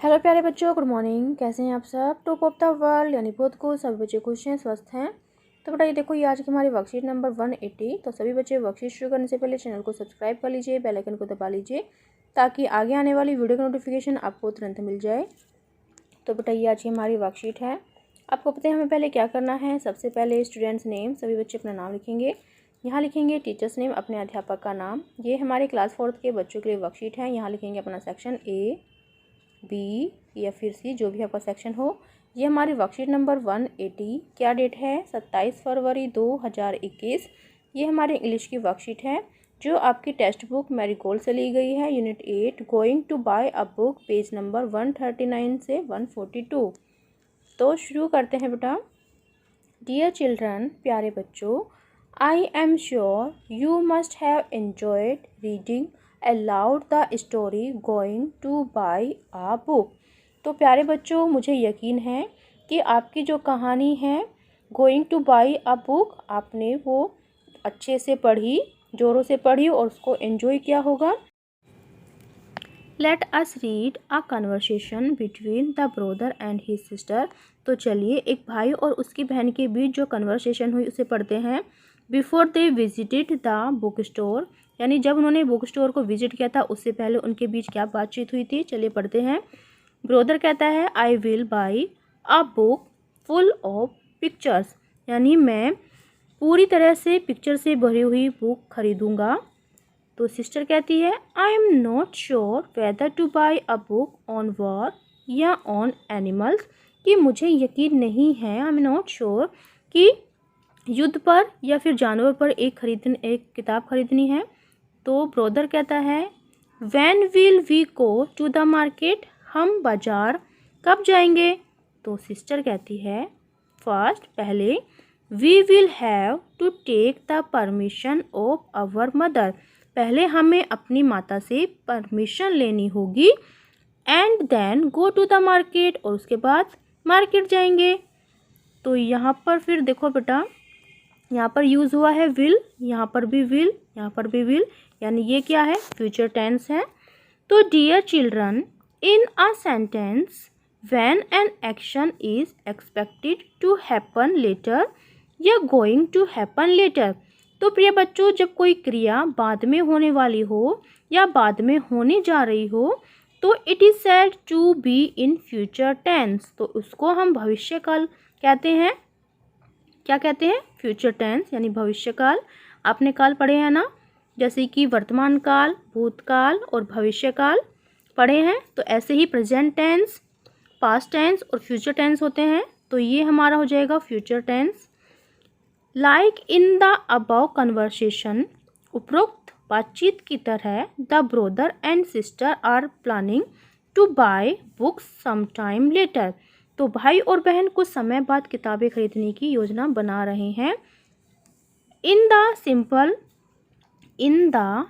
Hello प्यारे बच्चों, good morning. कैसे हैं आप सब? टॉप ऑफ द वर्ल्ड यानी बहुत खुश, सभी बच्चे खुश हैं, स्वस्थ हैं। तो बेटा ये देखो, ये आज की हमारी वर्कशीट नंबर 180। तो सभी बच्चे वर्कशीट शुरू करने से पहले चैनल को सब्सक्राइब कर लीजिए, बेल आइकन को दबा लीजिए ताकि आगे आने वाली वीडियो का नोटिफिकेशन आपको तुरंत मिल जाए। तो बेटा ये आज की हमारी वर्कशीट है। आपको पता है हमें पहले क्या करना है। सबसे पहले स्टूडेंट्स नेम, सभी बच्चे अपना नाम लिखेंगे। यहाँ लिखेंगे टीचर्स नेम, अपने अध्यापक का नाम। ये हमारे क्लास 4 के बच्चों के लिए वर्कशीट है। यहाँ लिखेंगे अपना सेक्शन ए, बी या फिर सी, जो भी आपका सेक्शन हो। ये हमारी वर्कशीट नंबर 180। क्या डेट है? 27 फरवरी 2021। ये हमारे इंग्लिश की वर्कशीट है जो आपकी टेक्स्ट बुक मैरीगोल्ड से ली गई है। Unit 8 going to buy a book, page number 139 से 142। तो शुरू करते हैं बेटा। डियर चिल्ड्रन, प्यारे बच्चों, I am sure you must have enjoyed reading aloud the story going to buy a book. तो प्यारे बच्चों, मुझे यकीन है कि आपकी जो कहानी है going to buy a book, आपने वो अच्छे से पढ़ी, ज़ोरों से पढ़ी और उसको एंजॉय किया होगा। Let us read a conversation between the brother and his sister. तो चलिए एक भाई और उसकी बहन के बीच जो कन्वर्सेशन हुई उसे पढ़ते हैं। Before they visited the book store, यानी जब उन्होंने बुक स्टोर को विजिट किया था उससे पहले उनके बीच क्या बातचीत हुई थी। चलिए पढ़ते हैं। ब्रदर कहता है I will by a book full of pictures, यानी मैं पूरी तरह से पिक्चर से भरी हुई बुक खरीदूंगा। तो सिस्टर कहती है I am not sure whether two by a book on war या ऑन एनिमल्स, कि मुझे यकीन नहीं है, आई एम नॉट श्योर कि युद्ध पर या फिर जानवर पर एक किताब खरीदनी है। तो ब्रदर कहता है when will we go to the market, हम बाजार कब जाएंगे। तो सिस्टर कहती है फर्स्ट, पहले, we will have to take the permission of our mother, पहले हमें अपनी माता से परमिशन लेनी होगी। And then go to the market, और उसके बाद मार्केट जाएंगे। तो यहाँ पर फिर देखो बेटा, यहाँ पर यूज़ हुआ है विल, यहाँ पर भी विल, यहाँ पर भी विल, यानी ये क्या है? फ्यूचर टेंस है। तो dear children, in a sentence when an action is expected to happen later या गोइंग टू हैपन लेटर। तो प्रिय बच्चों, जब कोई क्रिया बाद में होने वाली हो या बाद में होने जा रही हो तो it is said to be in future tense, तो उसको हम भविष्यकाल कहते हैं। क्या कहते हैं? फ्यूचर टेंस यानी भविष्यकाल। आपने काल पढ़े हैं ना, जैसे कि वर्तमान काल, भूतकाल और भविष्यकाल पढ़े हैं। तो ऐसे ही प्रेजेंट टेंस, पास्ट टेंस और फ्यूचर टेंस होते हैं। तो ये हमारा हो जाएगा future tense. Like in the above conversation, उपरोक्त बातचीत की तरह, the brother and sister are planning to buy books some time later. तो भाई और बहन कुछ समय बाद किताबें खरीदने की योजना बना रहे हैं। In the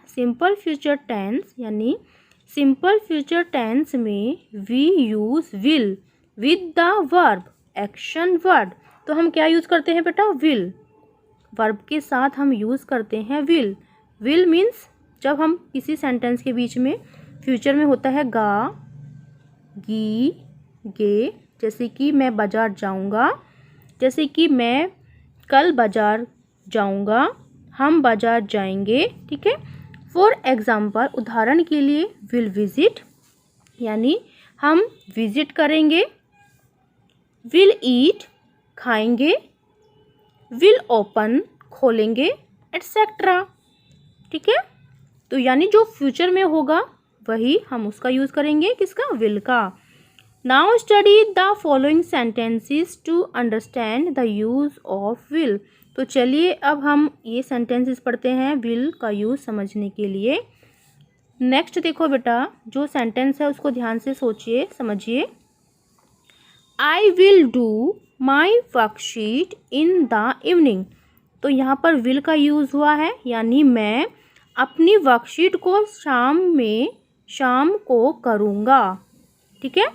simple future tense, यानी सिंपल फ्यूचर टेंस में we use will with the verb action word. तो हम क्या यूज़ करते हैं बेटा? विल, वर्ब के साथ हम यूज़ करते हैं विल। विल मीन्स जब हम किसी सेंटेंस के बीच में फ्यूचर में होता है गा, गी, गे, जैसे कि मैं बाज़ार जाऊंगा, जैसे कि मैं कल बाज़ार जाऊंगा, हम बाज़ार जाएंगे, ठीक है। फॉर एग्ज़ाम्पल, उदाहरण के लिए, विल विजिट, यानी हम विजिट करेंगे। विल ईट, खाएंगे। विल ओपन, खोलेंगे, एट्सेट्रा, ठीक है। तो यानी जो फ्यूचर में होगा वही हम उसका यूज़ करेंगे, किसका? विल का। Now study the following sentences to understand the use of will. तो चलिए अब हम ये सेंटेंसेस पढ़ते हैं विल का यूज़ समझने के लिए। नेक्स्ट देखो बेटा, जो सेंटेंस है उसको ध्यान से सोचिए, समझिए। I will do my worksheet in the evening. तो यहाँ पर विल का यूज़ हुआ है, यानी मैं अपनी वर्कशीट को शाम को करूँगा, ठीक है।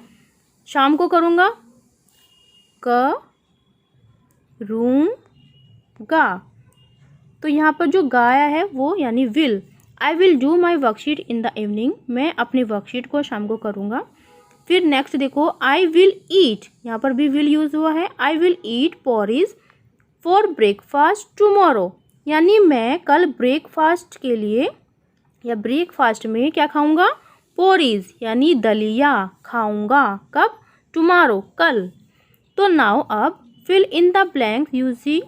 शाम को करूँगा, करूँगा। तो यहाँ पर जो गाया है वो यानी will. I will do my worksheet in the evening, मैं अपनी वर्कशीट को शाम को करूँगा। फिर नेक्स्ट देखो, आई विल ईट, यहाँ पर भी विल यूज़ हुआ है। I will eat porridge for breakfast tomorrow, यानी मैं कल ब्रेकफास्ट के लिए या ब्रेकफास्ट में क्या खाऊंगा, पोरीज यानी दलिया खाऊंगा। कब, टुमारो कल। तो नाउ अब fill in the blank using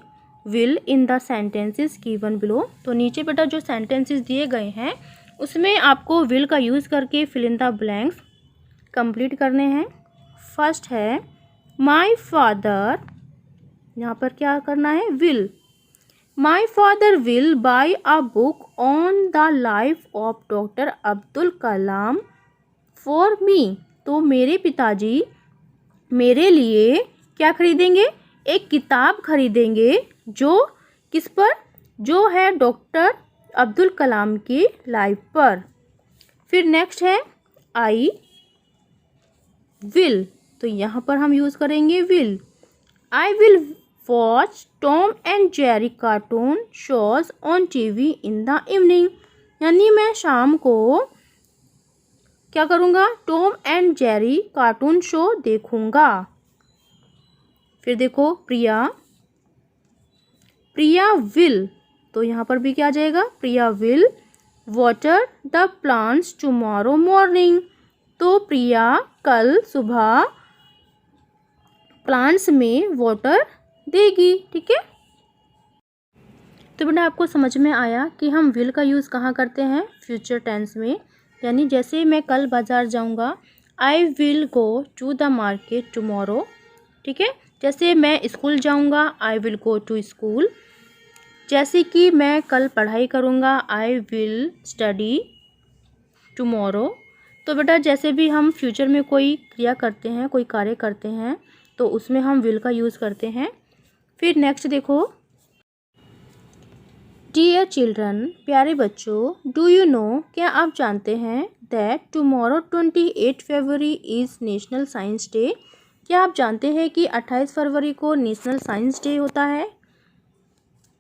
will in the sentences given below. तो नीचे बेटा जो सेंटेंसेस दिए गए हैं उसमें आपको विल का यूज़ करके fill in the blanks complete करने हैं। फर्स्ट है माई फादर, यहाँ पर क्या करना है, will. My father will by a book on the life of doctor Abdul Kalam for me. तो मेरे पिताजी मेरे लिए क्या खरीदेंगे, एक किताब खरीदेंगे जो किस पर, जो है डॉक्टर अब्दुल कलाम की लाइफ पर। फिर नेक्स्ट है आई विल, तो यहाँ पर हम यूज़ करेंगे will. I will watch Tom and Jerry cartoon shows on TV in the evening, यानी मैं शाम को क्या करूँगा, Tom and Jerry cartoon show देखूँगा। फिर देखो प्रिया, प्रिया विल, तो यहाँ पर भी क्या आ जाएगा, Priya will water the plants tomorrow morning. तो प्रिया कल सुबह प्लांट्स में वाटर देगी। ठीक है, तो बेटा आपको समझ में आया कि हम विल का यूज़ कहाँ करते हैं, फ्यूचर टेंस में। यानी जैसे मैं कल बाज़ार जाऊँगा, I will go to the market tomorrow. ठीक है, जैसे मैं स्कूल जाऊँगा, I will go to school. जैसे कि मैं कल पढ़ाई करूँगा, आई विल स्टडी टुमारो। तो बेटा जैसे भी हम फ्यूचर में कोई क्रिया करते हैं, कोई कार्य करते हैं, तो उसमें हम विल का यूज़ करते हैं। फिर नेक्स्ट देखो, डियर चिल्ड्रन, प्यारे बच्चों, डू यू नो, क्या आप जानते हैं, that tomorrow 28 February is national science day. क्या आप जानते हैं कि 28 फरवरी को नेशनल साइंस डे होता है।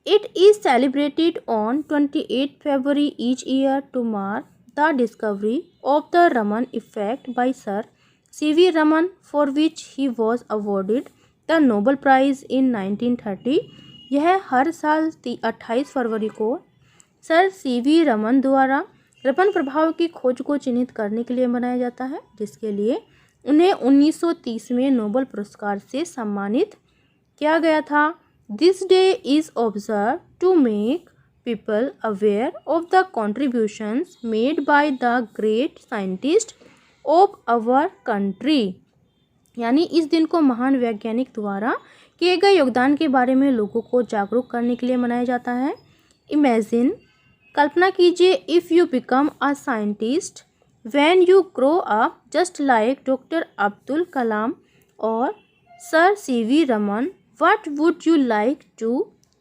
It is celebrated on 28 February each year to mark the discovery of the Raman effect by sir C.V. Raman, for which he was awarded the Nobel prize in 1930। यह हर साल 28 फरवरी को सर C.V. रमन द्वारा रमन प्रभाव की खोज को चिन्हित करने के लिए मनाया जाता है, जिसके लिए उन्हें 1930 में नोबल पुरस्कार से सम्मानित किया गया था। This day is observe to make people aware of the contributions made by the great scientist of our country। यानी इस दिन को महान वैज्ञानिक द्वारा किए गए योगदान के बारे में लोगों को जागरूक करने के लिए मनाया जाता है। इमेजिन, कल्पना कीजिए, if you become a scientist when you grow up just like doctor Abdul Kalam और sir C.V. Raman, what would you like to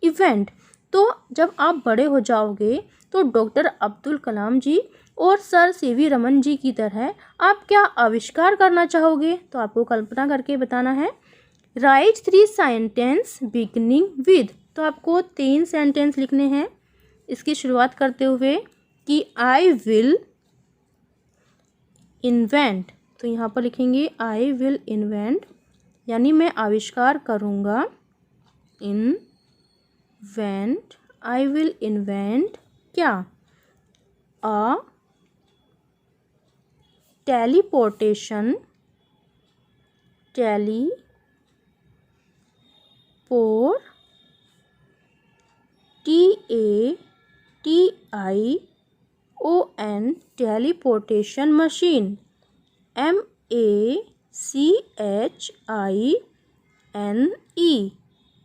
invent. तो जब आप बड़े हो जाओगे तो डॉक्टर अब्दुल कलाम जी और सर C.V. रमन जी की तरह आप क्या आविष्कार करना चाहोगे। तो आपको कल्पना करके बताना है। राइट 3 सेंटेंस बिगनिंग विद, तो आपको 3 सेंटेंस लिखने हैं इसकी शुरुआत करते हुए कि आई विल इन्वेंट। तो यहाँ पर लिखेंगे आई विल इन्वेंट, यानी मैं आविष्कार करूँगा। इन्वेंट, आई विल इन्वेंट क्या, अ टेलीपोर्टेशन, टेलीपोर्टेशन मशीन, MACHINE।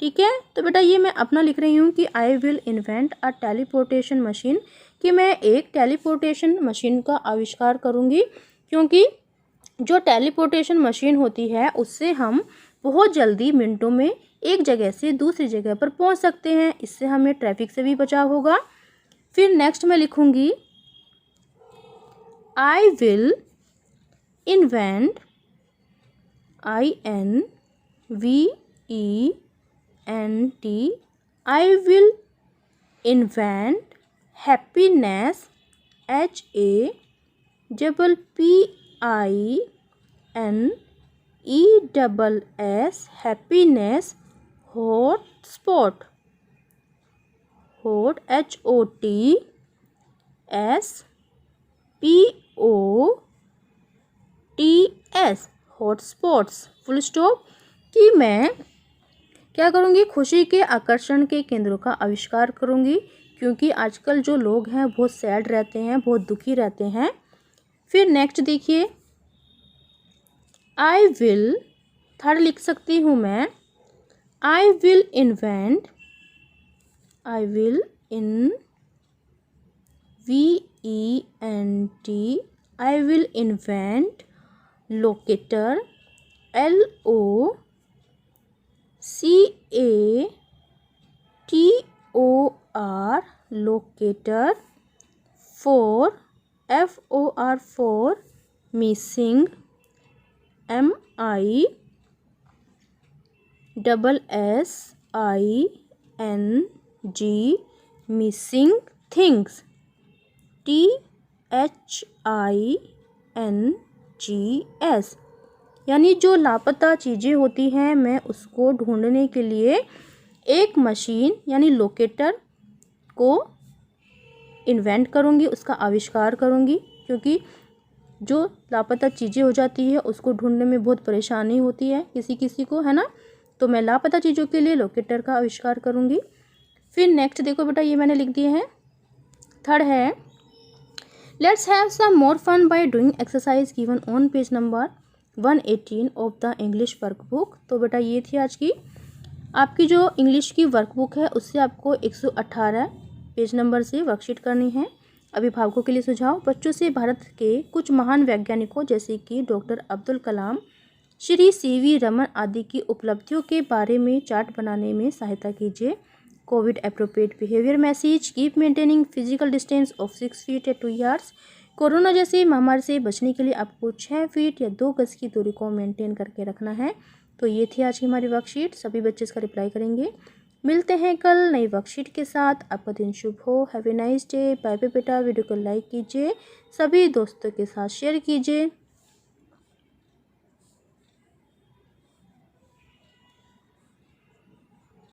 ठीक है, तो बेटा ये मैं अपना लिख रही हूँ कि I will invent a teleportation machine, कि मैं एक टेलीपोर्टेशन मशीन का आविष्कार करूँगी, क्योंकि जो टेलीपोर्टेशन मशीन होती है उससे हम बहुत जल्दी मिनटों में एक जगह से दूसरी जगह पर पहुँच सकते हैं। इससे हमें ट्रैफिक से भी बचाव होगा। फिर नेक्स्ट मैं लिखूँगी I will invent, INVENT, I will invent happiness, HAPPINESS। happiness, hotspot, hot, HOTSPOTS, hotspots, full stop. कि मैं क्या करूँगी, खुशी के आकर्षण के केंद्रों का आविष्कार करूँगी, क्योंकि आजकल जो लोग हैं बहुत सैड रहते हैं, बहुत दुखी रहते हैं। फिर नेक्स्ट देखिए, आई विल, थर्ड लिख सकती हूँ मैं, I will invent, I will VENT, I will invent locator, LOCATOR, locator, FOR missing, MISSING, missing things, THINGS, यानी जो लापता चीज़ें होती हैं मैं उसको ढूंढने के लिए एक मशीन यानी लोकेटर को इन्वेंट करूँगी, उसका आविष्कार करूँगी, क्योंकि जो लापता चीज़ें हो जाती है उसको ढूंढने में बहुत परेशानी होती है किसी किसी को, है ना। तो मैं लापता चीज़ों के लिए लोकेटर का आविष्कार करूँगी। फिर नेक्स्ट देखो बेटा, ये मैंने लिख दिए हैं। थर्ड है, let's have some more fun by doing exercise given on page number 118 of the English workbook. तो बेटा ये थी आज की आपकी जो इंग्लिश की वर्कबुक है, उससे आपको 118 पेज नंबर से वर्कशीट करनी है। अभिभावकों के लिए सुझाव, बच्चों से भारत के कुछ महान वैज्ञानिकों जैसे कि डॉक्टर अब्दुल कलाम, श्री CV रमन आदि की उपलब्धियों के बारे में चार्ट बनाने में सहायता कीजिए। Covid appropriate behaviour message, keep maintaining physical distance of 6 feet या 2 यार्ड्स। कोरोना जैसी महामारी से बचने के लिए आपको 6 फीट या 2 गज की दूरी को मेंटेन करके रखना है। तो ये थी आज की हमारी वर्कशीट, सभी बच्चे इसका रिप्लाई करेंगे। मिलते हैं कल नई वर्कशीट के साथ। आपका दिन शुभ हो। Have a nice day. Bye bye बेटा। वीडियो को लाइक कीजिए, सभी दोस्तों के साथ शेयर कीजिए।